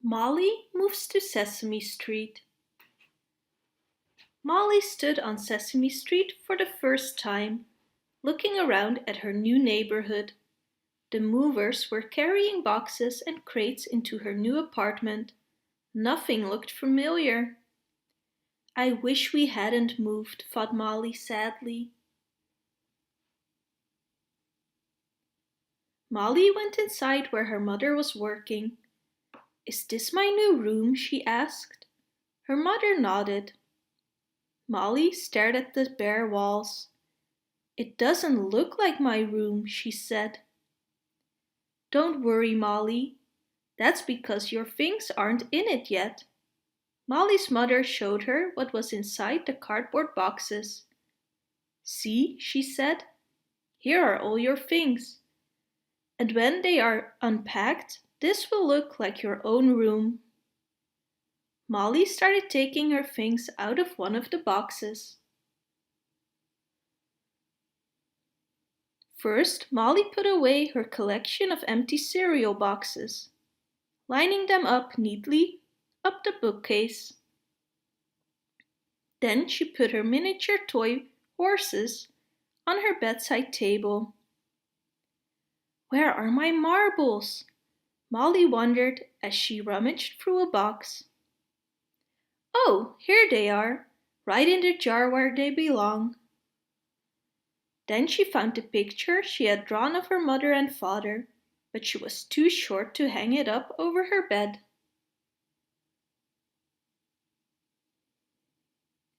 Molly moves to Sesame Street. Molly stood on Sesame Street for the first time, looking around at her new neighborhood. The movers were carrying boxes and crates into her new apartment. Nothing looked familiar. I wish we hadn't moved, thought Molly sadly. Molly went inside where her mother was working. Is this my new room? She asked. Her mother nodded. Molly stared at the bare walls. It doesn't look like my room, she said. Don't worry, Molly. That's because your things aren't in it yet. Molly's mother showed her what was inside the cardboard boxes. See, she said, here are all your things. And when they are unpacked, this will look like your own room. Molly started taking her things out of one of the boxes. First, Molly put away her collection of empty cereal boxes, lining them up neatly up the bookcase. Then she put her miniature toy horses on her bedside table. Where are my marbles? Molly wondered as she rummaged through a box. Oh, here they are, right in the jar where they belong. Then she found the picture she had drawn of her mother and father, but she was too short to hang it up over her bed.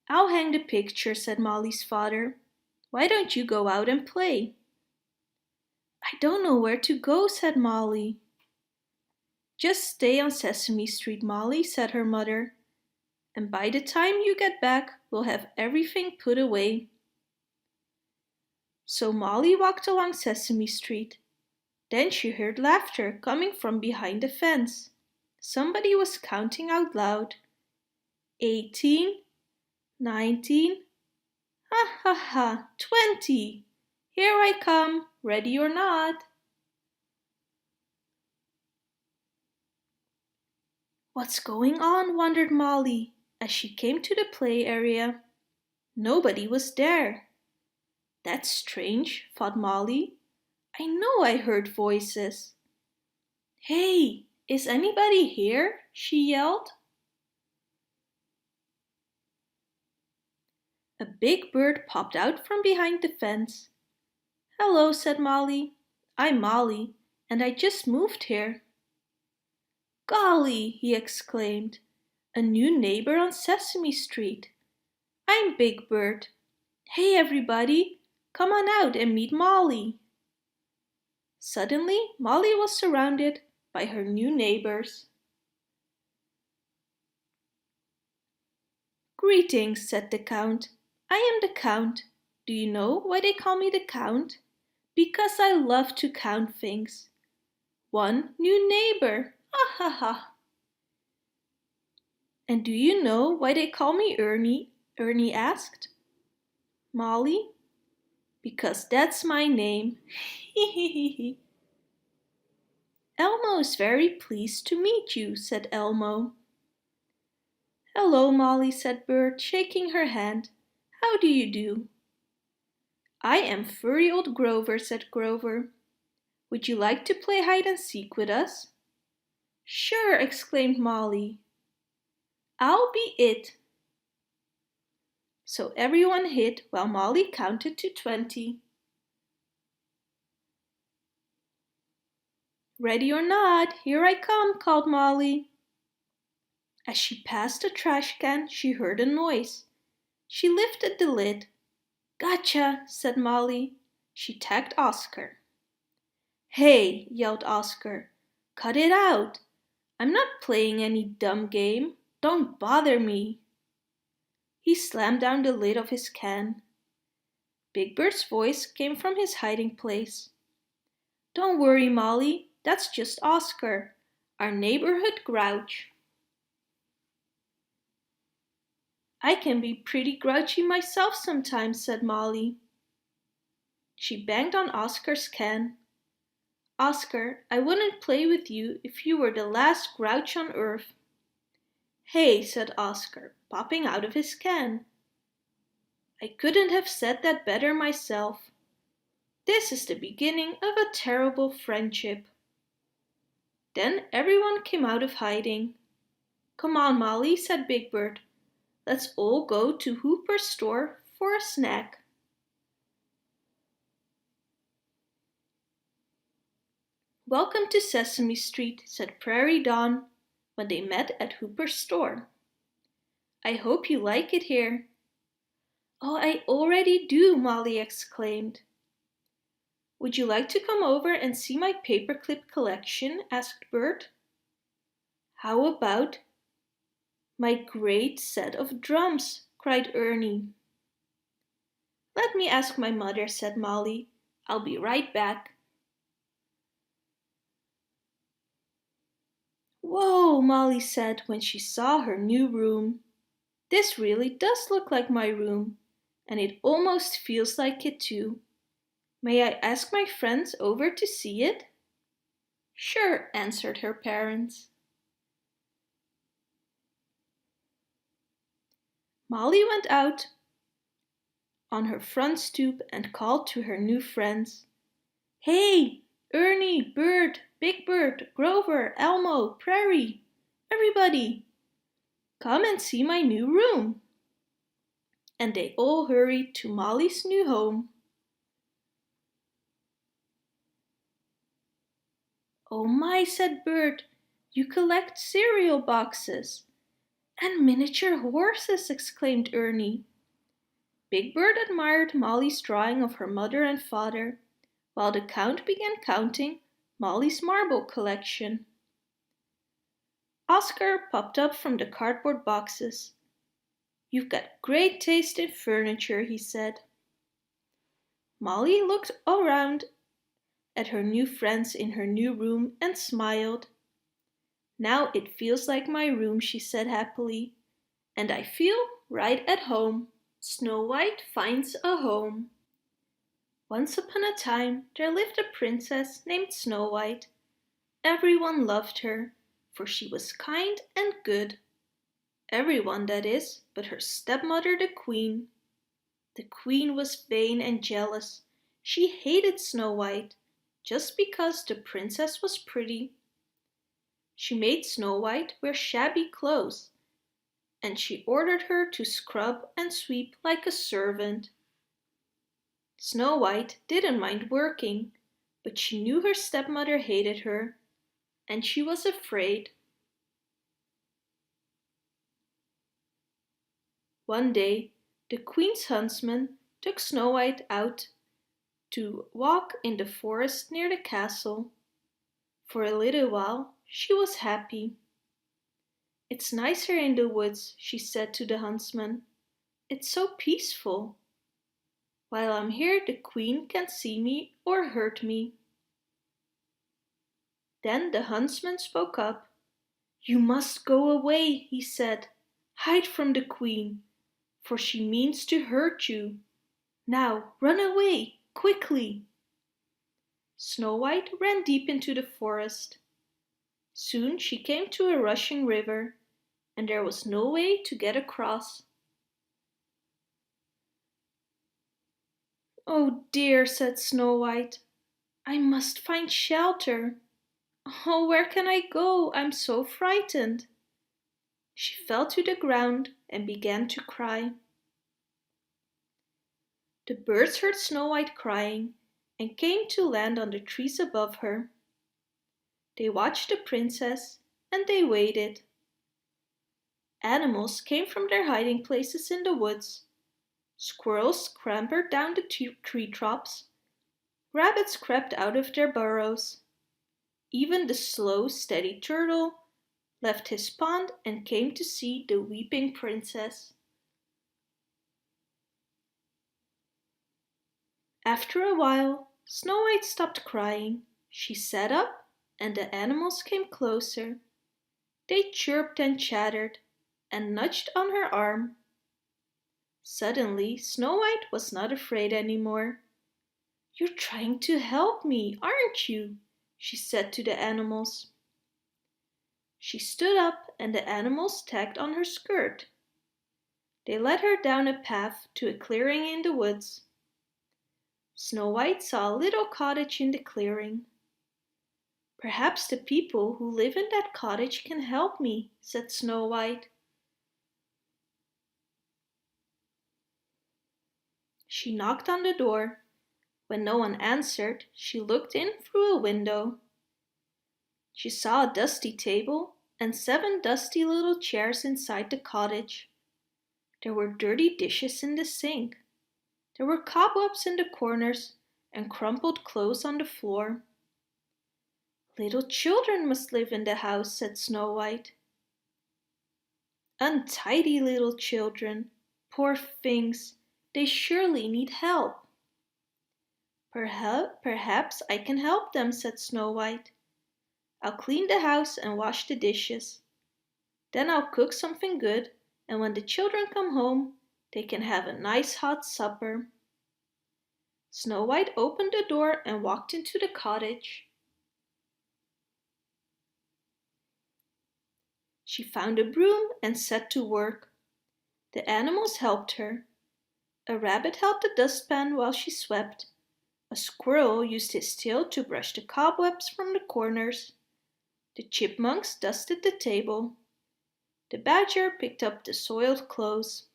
I'll hang the picture, said Molly's father. Why don't you go out and play? I don't know where to go, said Molly. Just stay on Sesame Street, Molly, said her mother. And by the time you get back, we'll have everything put away. So Molly walked along Sesame Street. Then she heard laughter coming from behind the fence. Somebody was counting out loud. 18, 19, ha ha ha, 20. Here I come, ready or not. What's going on? Wondered Molly as she came to the play area. Nobody was there. That's strange, thought Molly. I know I heard voices. Hey, is anybody here? She yelled. A big bird popped out from behind the fence. Hello, said Molly. I'm Molly, and I just moved here. Golly, he exclaimed. A new neighbor on Sesame Street. I'm Big Bird. Hey, everybody, come on out and meet Molly. Suddenly, Molly was surrounded by her new neighbors. Greetings, said the Count. I am the Count. Do you know why they call me the Count? Because I love to count things. One new neighbor, ha ha ha. And do you know why they call me Ernie? Ernie asked. Molly? Because that's my name. Elmo is very pleased to meet you, said Elmo. Hello, Molly, said Bert, shaking her hand. How do you do? I am furry old Grover, said Grover. Would you like to play hide and seek with us? Sure, exclaimed Molly. I'll be it. So everyone hid while Molly counted to 20. Ready or not, here I come, called Molly. As she passed the trash can, she heard a noise. She lifted the lid. Gotcha, said Molly. She tagged Oscar. Hey, yelled Oscar. Cut it out. I'm not playing any dumb game. Don't bother me. He slammed down the lid of his can. Big Bird's voice came from his hiding place. Don't worry, Molly. That's just Oscar, our neighborhood grouch. I can be pretty grouchy myself sometimes, said Molly. She banged on Oscar's can. Oscar, I wouldn't play with you if you were the last grouch on earth. Hey, said Oscar, popping out of his can. I couldn't have said that better myself. This is the beginning of a terrible friendship. Then everyone came out of hiding. Come on, Molly, said Big Bird. Let's all go to Hooper's store for a snack. Welcome to Sesame Street, said Prairie Dawn when they met at Hooper's store. I hope you like it here. Oh, I already do, Molly exclaimed. Would you like to come over and see my paperclip collection? Asked Bert. How about my great set of drums? Cried Ernie. Let me ask my mother, said Molly. I'll be right back. Whoa, Molly said when she saw her new room. This really does look like my room, and it almost feels like it too. May I ask my friends over to see it? Sure, answered her parents. Molly went out on her front stoop and called to her new friends. Hey, Ernie, Bert, Big Bird, Grover, Elmo, Prairie, everybody! Come and see my new room. And they all hurried to Molly's new home. Oh my, said Bert, you collect cereal boxes. And miniature horses, exclaimed Ernie. Big Bird admired Molly's drawing of her mother and father, while the Count began counting Molly's marble collection. Oscar popped up from the cardboard boxes. You've got great taste in furniture, he said. Molly looked around at her new friends in her new room and smiled. Now it feels like my room, she said happily, and I feel right at home. Snow White finds a home. Once upon a time there lived a princess named Snow White. Everyone loved her, for she was kind and good. Everyone, that is, but her stepmother the queen. The queen was vain and jealous. She hated Snow White, just because the princess was pretty. She made Snow White wear shabby clothes, and she ordered her to scrub and sweep like a servant. Snow White didn't mind working, but she knew her stepmother hated her, and she was afraid. One day, the queen's huntsman took Snow White out to walk in the forest near the castle. For a little while, she was happy. It's nicer in the woods, she said to the huntsman. It's so peaceful. While I'm here, the queen can't see me or hurt me. Then the huntsman spoke up. You must go away, he said. Hide from the queen, for she means to hurt you. Now run away, quickly. Snow White ran deep into the forest. Soon she came to a rushing river, and there was no way to get across. Oh dear, said Snow White, I must find shelter. Oh, where can I go? I'm so frightened. She fell to the ground and began to cry. The birds heard Snow White crying and came to land on the trees above her. They watched the princess and they waited. Animals came from their hiding places in the woods. Squirrels scampered down the tree tops. Rabbits crept out of their burrows. Even the slow, steady turtle left his pond and came to see the weeping princess. After a while, Snow White stopped crying. She sat up and the animals came closer. They chirped and chattered and nudged on her arm. Suddenly, Snow White was not afraid anymore. You're trying to help me, aren't you? she said to the animals. She stood up and the animals tagged on her skirt. They led her down a path to a clearing in the woods. Snow White saw a little cottage in the clearing. "Perhaps the people who live in that cottage can help me," said Snow White. She knocked on the door. When no one answered, she looked in through a window. She saw a dusty table and 7 dusty little chairs inside the cottage. There were dirty dishes in the sink. There were cobwebs in the corners and crumpled clothes on the floor. "Little children must live in the house," said Snow White. "Untidy little children. Poor things, they surely need help." Perhaps I can help them," said Snow White. "I'll clean the house and wash the dishes. Then I'll cook something good, and when the children come home, they can have a nice hot supper." Snow White opened the door and walked into the cottage. She found a broom and set to work. The animals helped her. A rabbit held the dustpan while she swept. A squirrel used his tail to brush the cobwebs from the corners. The chipmunks dusted the table. The badger picked up the soiled clothes.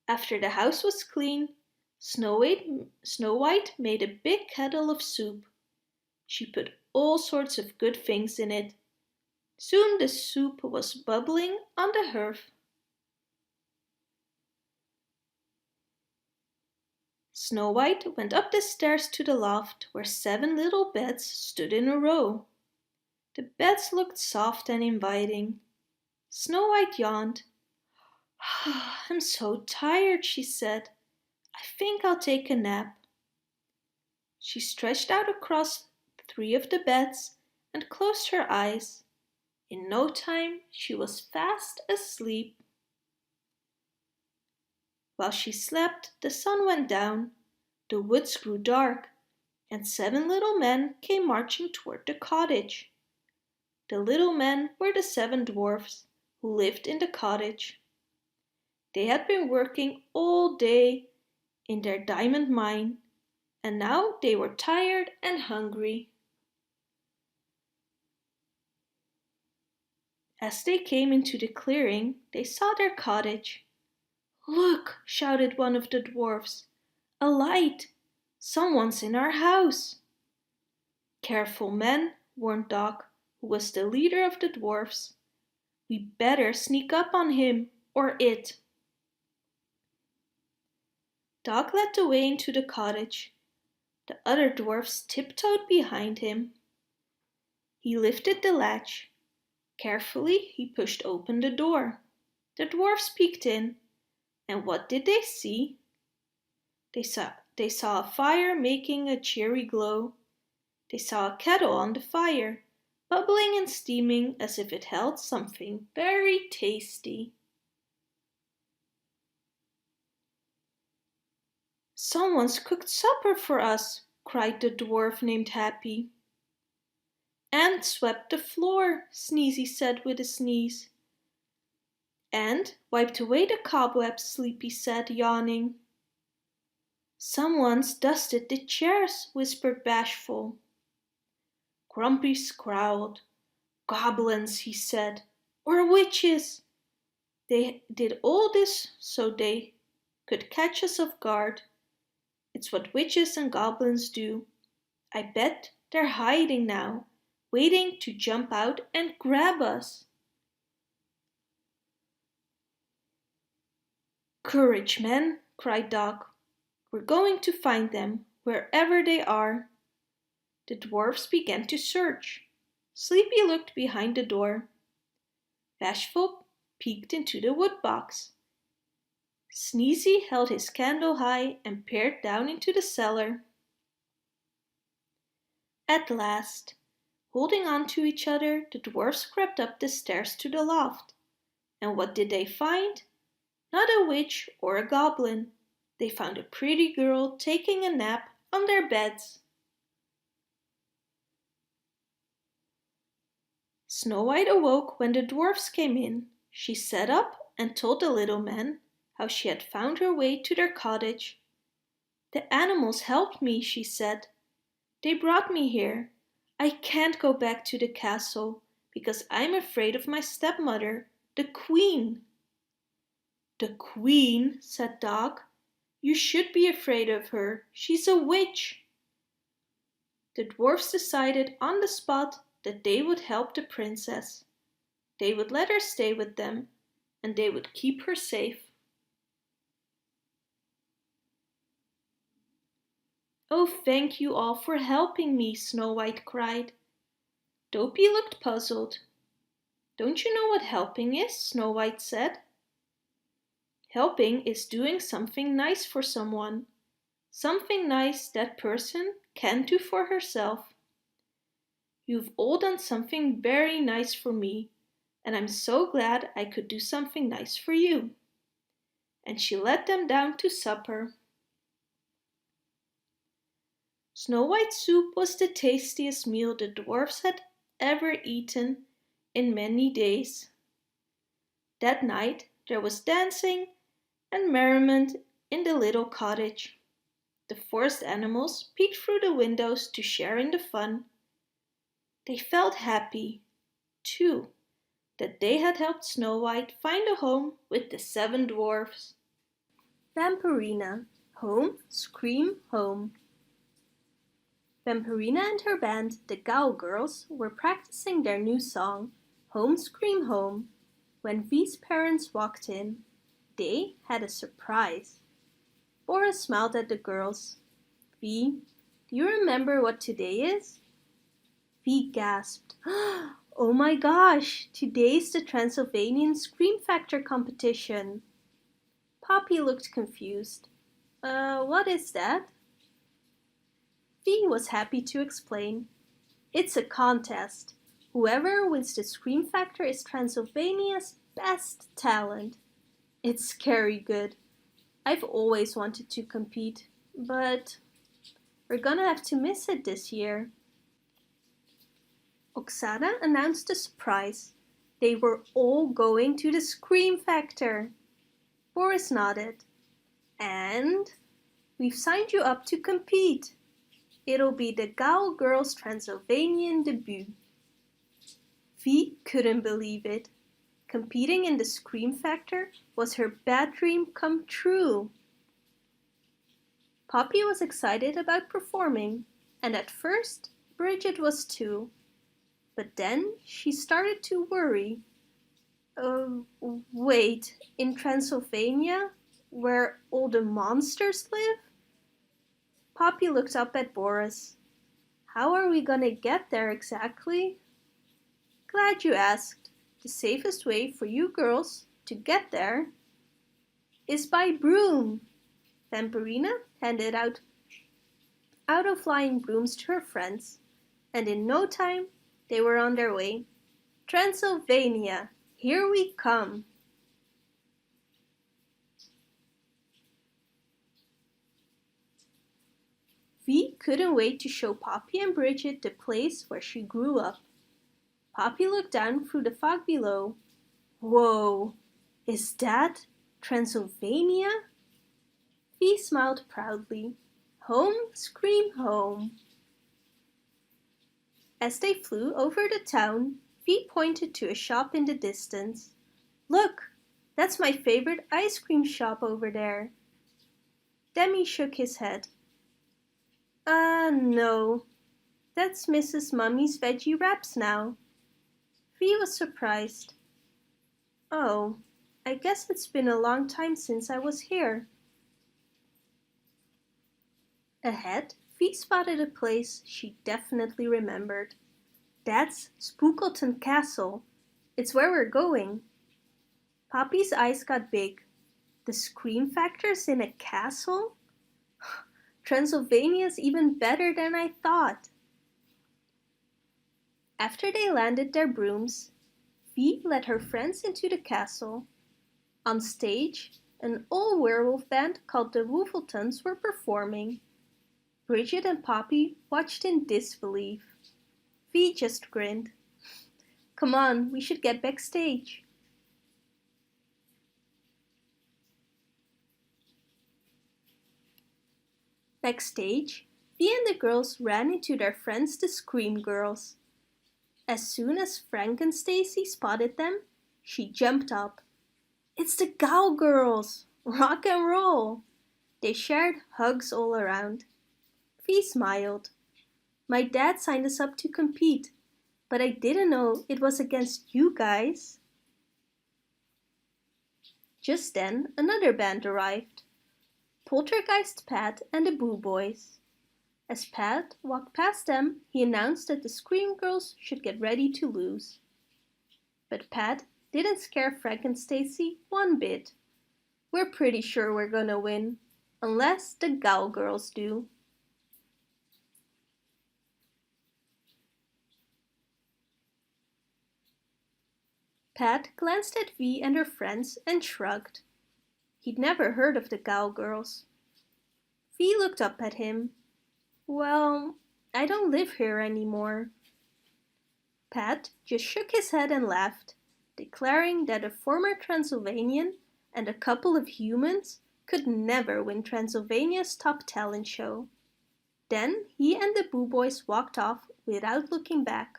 After the house was clean, Snow White made a big kettle of soup. She put all sorts of good things in it. Soon the soup was bubbling on the hearth. Snow White went up the stairs to the loft where 7 little beds stood in a row. The beds looked soft and inviting. Snow White yawned. "I'm so tired," she said. "I think I'll take a nap." She stretched out across 3 of the beds and closed her eyes. In no time she was fast asleep. While she slept, the sun went down, the woods grew dark, and 7 little men came marching toward the cottage. The little men were the 7 dwarfs who lived in the cottage. They had been working all day in their diamond mine, and now they were tired and hungry. As they came into the clearing, they saw their cottage. "Look!" shouted one of the dwarfs. "A light! Someone's in our house!" "Careful, men," warned Doc, who was the leader of the dwarfs. "We better sneak up on him or it." Doc led the way into the cottage. The other dwarfs tiptoed behind him. He lifted the latch. Carefully, he pushed open the door. The dwarfs peeked in, and what did they see? They saw a fire making a cheery glow. They saw a kettle on the fire, bubbling and steaming as if it held something very tasty. "Someone's cooked supper for us," cried the dwarf named Happy. "And swept the floor," Sneezy said with a sneeze. "And wiped away the cobwebs," Sleepy said, yawning. "Someone's dusted the chairs," whispered Bashful. Grumpy scowled. "Goblins," he said, "or witches. They did all this so they could catch us off guard. It's what witches and goblins do. I bet they're hiding now, waiting to jump out and grab us." "Courage, men," cried Doc. "We're going to find them, wherever they are." The dwarfs began to search. Sleepy looked behind the door. Bashful peeked into the woodbox. Sneezy held his candle high and peered down into the cellar. At last, holding on to each other, the dwarfs crept up the stairs to the loft. And what did they find? Not a witch or a goblin. They found a pretty girl taking a nap on their beds. Snow White awoke when the dwarfs came in. She sat up and told the little men how she had found her way to their cottage. "The animals helped me," she said. "They brought me here. I can't go back to the castle because I'm afraid of my stepmother, the Queen." "The Queen," said Dog. "You should be afraid of her. She's a witch." The dwarfs decided on the spot that they would help the princess. They would let her stay with them, and they would keep her safe. "Oh, thank you all for helping me," Snow White cried. Dopey looked puzzled. "Don't you know what helping is?" Snow White said. "Helping is doing something nice for someone. Something nice that person can't do for herself. You've all done something very nice for me, and I'm so glad I could do something nice for you." And she led them down to supper. Snow White's soup was the tastiest meal the dwarfs had ever eaten in many days. That night there was dancing and merriment in the little cottage. The forest animals peeked through the windows to share in the fun. They felt happy, too, that they had helped Snow White find a home with the 7 dwarfs. Vampirina, home, scream, home. Vampirina and her band, the Gowl Girls, were practicing their new song, Home, Scream, Home, when V's parents walked in. They had a surprise. Boris smiled at the girls. "V, do you remember what today is?" V gasped. "Oh my gosh, today's the Transylvanian Scream Factor competition." Poppy looked confused. What is that?" V was happy to explain. "It's a contest. Whoever wins the Scream Factor is Transylvania's best talent. It's scary good. I've always wanted to compete, but we're gonna have to miss it this year." Oksana announced the surprise. They were all going to the Scream Factor. Boris nodded. "And we've signed you up to compete. It'll be the Gowl Girls' Transylvanian debut." V couldn't believe it. Competing in the Scream Factor was her bad dream come true. Poppy was excited about performing, and at first Bridget was too. But then she started to worry. Wait, in Transylvania, where all the monsters live? Poppy looked up at Boris. "How are we gonna get there exactly?" "Glad you asked. The safest way for you girls to get there is by broom." Vampirina handed out of flying brooms to her friends, and in no time they were on their way. "Transylvania, here we come." V couldn't wait to show Poppy and Bridget the place where she grew up. Poppy looked down through the fog below. "Whoa, is that Transylvania?" V smiled proudly. "Home, scream home." As they flew over the town, V pointed to a shop in the distance. "Look, that's my favorite ice cream shop over there." Demi shook his head. No, that's Mrs. Mummy's veggie wraps now." V was surprised. "Oh, I guess it's been a long time since I was here." Ahead, V spotted a place she definitely remembered. "That's Spookleton Castle. It's where we're going." Poppy's eyes got big. "The Scream Factor's in a castle? Transylvania's even better than I thought." After they landed their brooms, V led her friends into the castle. On stage, an all-werewolf band called the Woofletons were performing. Bridget and Poppy watched in disbelief. V just grinned. Come on, we should get backstage. Backstage, Vi and the girls ran into their friends the Scream Girls. As soon as Frank and Stacy spotted them, she jumped up. It's the Gow Girls! Rock and roll! They shared hugs all around. Vi smiled. My dad signed us up to compete, but I didn't know it was against you guys. Just then, another band arrived. Poltergeist Pat and the Boo Boys. As Pat walked past them, he announced that the Scream Girls should get ready to lose. But Pat didn't scare Frank and Stacy one bit. We're pretty sure we're gonna win, unless the Gow Girls do. Pat glanced at Vi and her friends and shrugged. He'd never heard of the Gow Girls. Vi looked up at him. Well, I don't live here anymore. Pat just shook his head and laughed, declaring that a former Transylvanian and a couple of humans could never win Transylvania's top talent show. Then he and the Boo Boys walked off without looking back.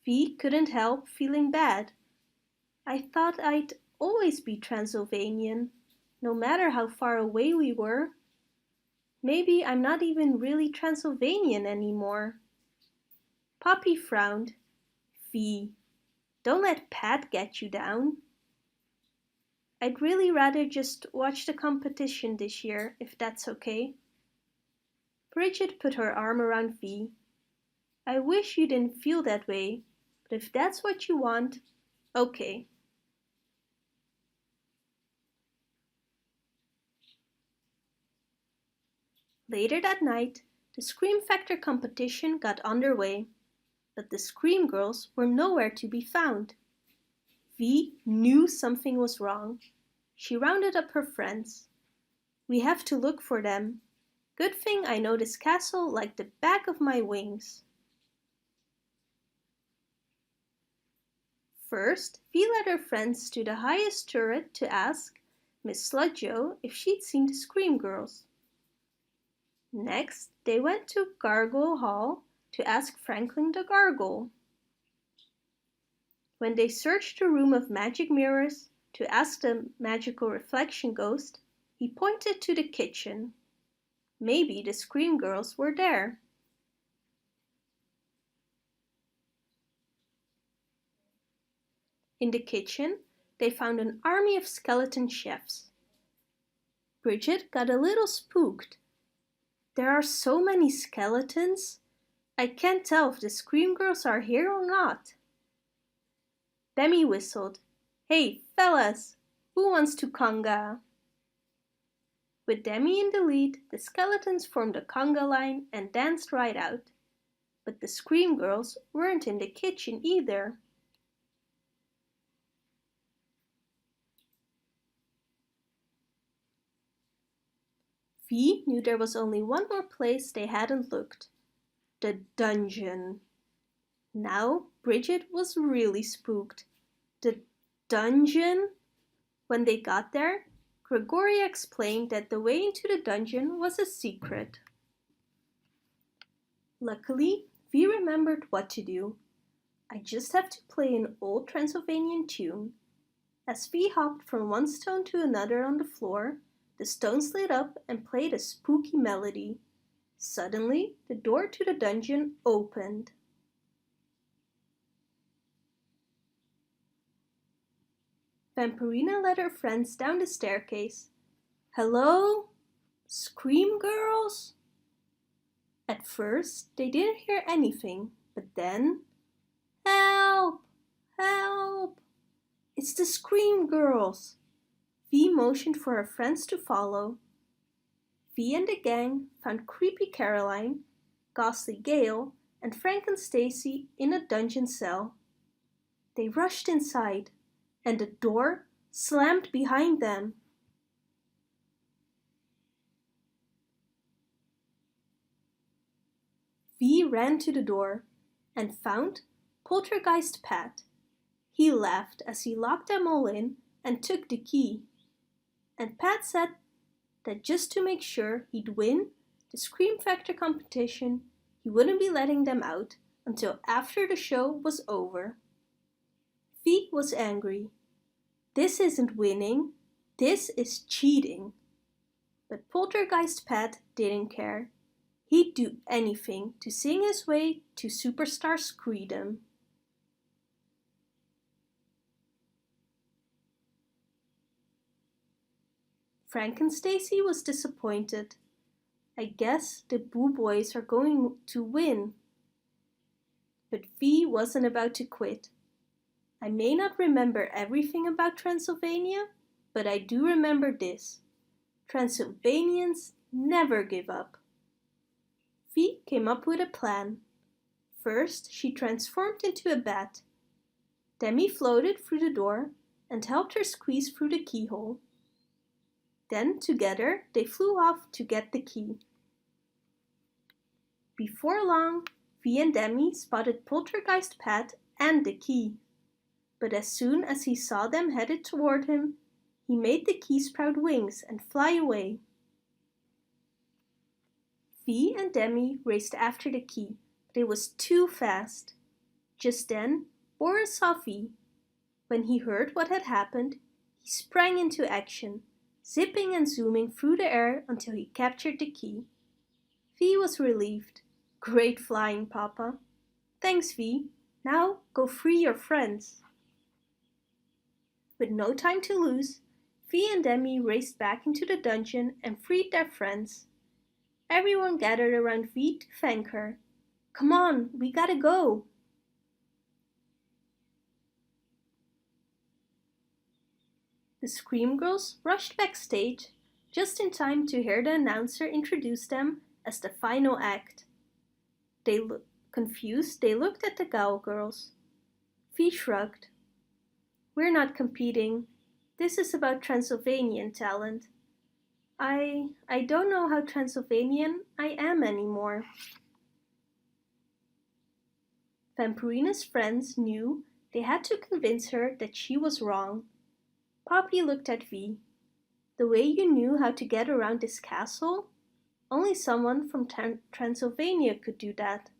Vi couldn't help feeling bad. I thought I'd always be Transylvanian, no matter how far away we were. Maybe I'm not even really Transylvanian anymore. Poppy frowned. Vi, don't let Pat get you down. I'd really rather just watch the competition this year, if that's okay. Bridget put her arm around Vi. I wish you didn't feel that way, but if that's what you want, okay. Later that night, the Scream Factor competition got underway, but the Scream Girls were nowhere to be found. Vi knew something was wrong. She rounded up her friends. We have to look for them. Good thing I know this castle like the back of my wings. First, Vi led her friends to the highest turret to ask Miss Sludjo if she'd seen the Scream Girls. Next, they went to Gargoyle Hall to ask Franklin the Gargoyle. When they searched the room of magic mirrors to ask the magical reflection ghost, he pointed to the kitchen. Maybe the Scream Girls were there. In the kitchen, they found an army of skeleton chefs. Bridget got a little spooked. There are so many skeletons. I can't tell if the Scream Girls are here or not. Demi whistled. Hey, fellas, who wants to conga? With Demi in the lead, the skeletons formed a conga line and danced right out. But the Scream Girls weren't in the kitchen either. Vi knew there was only one more place they hadn't looked. The dungeon. Now Bridget was really spooked. The dungeon? When they got there, Gregoria explained that the way into the dungeon was a secret. Luckily, Vi remembered what to do. I just have to play an old Transylvanian tune. As Vi hopped from one stone to another on the floor, the stones lit up and played a spooky melody. Suddenly, the door to the dungeon opened. Vampirina led her friends down the staircase. Hello? Scream Girls? At first, they didn't hear anything, but then... Help! Help! It's the Scream Girls! Vi motioned for her friends to follow. Vi and the gang found creepy Caroline, ghastly Gale, and Frank and Stacy in a dungeon cell. They rushed inside, and the door slammed behind them. Vi ran to the door, and found Poltergeist Pat. He laughed as he locked them all in and took the key. And Pat said that just to make sure he'd win the Scream Factor competition, he wouldn't be letting them out until after the show was over. Fee was angry. This isn't winning, this is cheating. But Poltergeist Pat didn't care. He'd do anything to sing his way to superstar screedom. Frank and Stacy was disappointed. I guess the Boo Boys are going to win. But Fee wasn't about to quit. I may not remember everything about Transylvania, but I do remember this. Transylvanians never give up. Fee came up with a plan. First, she transformed into a bat. Demi floated through the door and helped her squeeze through the keyhole. Then, together, they flew off to get the key. Before long, Fee and Demi spotted Poltergeist Pat and the key. But as soon as he saw them headed toward him, he made the key sprout wings and fly away. Fee and Demi raced after the key, but it was too fast. Just then, Boris saw Fee. When he heard what had happened, he sprang into action, zipping and zooming through the air until he captured the key. Fee was relieved. Great flying, Papa. Thanks, Fee. Now go free your friends. With no time to lose, Fee and Demi raced back into the dungeon and freed their friends. Everyone gathered around Fee to thank her. Come on, we gotta go. The Scream Girls rushed backstage just in time to hear the announcer introduce them as the final act. Confused, they looked at the Gowl Girls. Fee shrugged. We're not competing. This is about Transylvanian talent. I don't know how Transylvanian I am anymore. Vampirina's friends knew they had to convince her that she was wrong. Poppy looked at Vee. The way you knew how to get around this castle? Only someone from Transylvania could do that.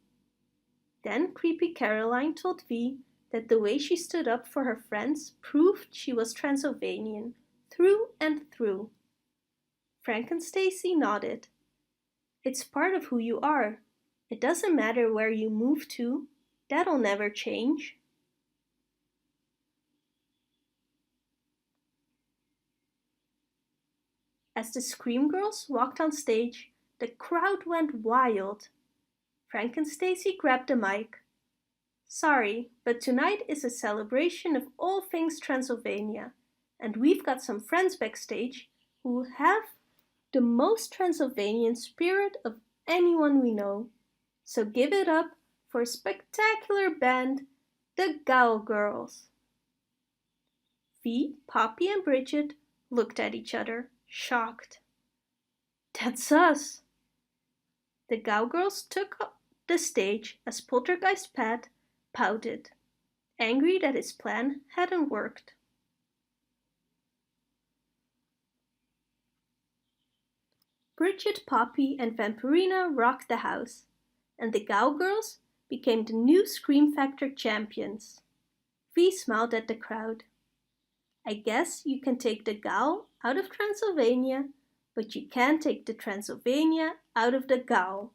Then Creepy Caroline told Vee that the way she stood up for her friends proved she was Transylvanian, through and through. Frank and Stacy nodded. It's part of who you are. It doesn't matter where you move to. That'll never change. As the Scream Girls walked on stage, the crowd went wild. Frank and Stacy grabbed the mic. Sorry, but tonight is a celebration of all things Transylvania, and we've got some friends backstage who have the most Transylvanian spirit of anyone we know. So give it up for a spectacular band, the Gowl Girls. Vee, Poppy, and Bridget looked at each other, shocked. That's us! The Gowl Girls took the stage as Poltergeist Pat pouted, angry that his plan hadn't worked. Bridget, Poppy, and Vampirina rocked the house, and the Gowl Girls became the new Scream Factor champions. Vee smiled at the crowd. I guess you can take the Gowl out of Transylvania, but you can't take the Transylvania out of the Gowl.